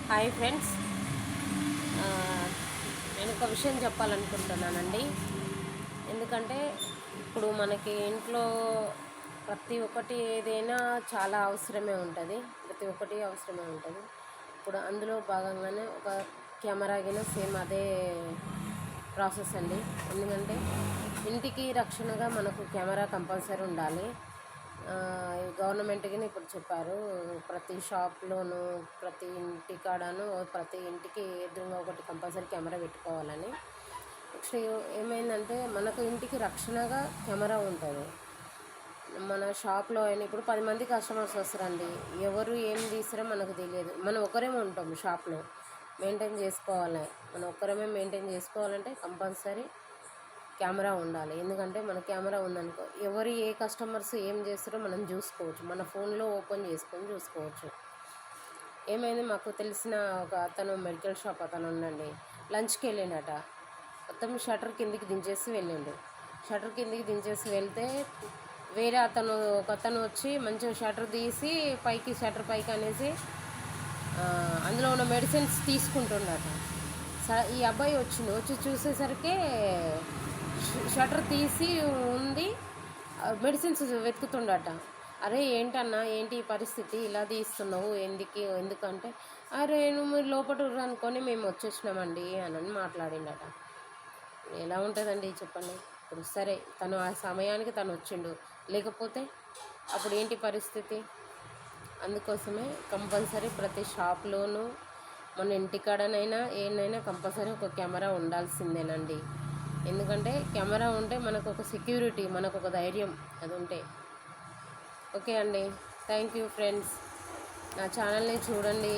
Hi friends, నేను ఒక విషయం చెప్పాలనుకుంటున్నానండి. ఎందుకంటే ఇప్పుడు మనకి ఇంట్లో ప్రతి ఒక్కటి ఏదైనా చాలా అవసరమే ఉంటుంది. ఇప్పుడు అందులో భాగంగానే ఒక కెమెరా గిన సేమ్ అదే ప్రాసెస్ అండి. ఎందుకంటే ఇంటికి రక్షణగా మనకు కెమెరా కంపల్సరీ ఉండాలి. గవర్నమెంట్ గిన ఇప్పుడు చెప్పారు, ప్రతి షాప్లోను, ప్రతి ఇంటి కాడను, ప్రతి ఇంటికి ఎదురుగా ఒకటి కంపల్సరీ కెమెరా పెట్టుకోవాలని. నెక్స్ట్ ఏమైందంటే మనకు ఇంటికి రక్షణగా కెమెరా ఉంటుంది. మన షాప్లో అయినా ఇప్పుడు 10 మంది కస్టమర్స్ వస్తారండి, ఎవరు ఏం తీస్తారో మనకు తెలియదు. మనం ఒకరేమే ఉంటాం షాప్లో, మనం ఒక్కరమే మెయింటైన్ చేసుకోవాలంటే కంపల్సరీ కెమెరా ఉండాలి. ఎందుకంటే మన కెమెరా ఉందనుకో, ఎవరు ఏ కస్టమర్స్ ఏం చేస్తారో మనం చూసుకోవచ్చు, మన ఫోన్లో ఓపెన్ చేసుకొని చూసుకోవచ్చు. ఏమైంది, మాకు తెలిసిన ఒక అతను మెడికల్ షాప్ అతను ఉండండి, లంచ్కి వెళ్ళిండట. మొత్తం షటర్ కిందికి దించేసి వెళ్తే వేరే ఒక అతను వచ్చి మంచిగా షటర్ తీసి షటర్ పైకి అనేసి అందులో ఉన్న మెడిసిన్స్ తీసుకుంటుండట. ఈ అబ్బాయి వచ్చి చూసేసరికి షటర్ తీసి ఉంది, మెడిసిన్స్ వెతుకుతుండట. అరే ఏంటన్నా, ఏంటి ఈ పరిస్థితి, ఇలా తీస్తున్నావు ఎందుకంటే అరే మీరు లోపల అనుకొని మేము వచ్చేసినామండి అని మాట్లాడిండట. ఎలా ఉంటుందండి చెప్పండి. ఇప్పుడు సరే, తను ఆ సమయానికి తను వచ్చిండు, లేకపోతే అప్పుడు ఏంటి పరిస్థితి. అందుకోసమే కంపల్సరీ ప్రతి షాప్లోనూ, మన ఇంటికాడనైనా ఏనైనా కంపల్సరీ ఒక కెమెరా ఉండాల్సిందేనండి. ఎందుకంటే కెమెరా ఉంటే మనకు ఒక సెక్యూరిటీ, మనకు ఒక ధైర్యం, అది ఉంటే. ఓకే అండి, థ్యాంక్ యూ ఫ్రెండ్స్. నా ఛానల్ని చూడండి.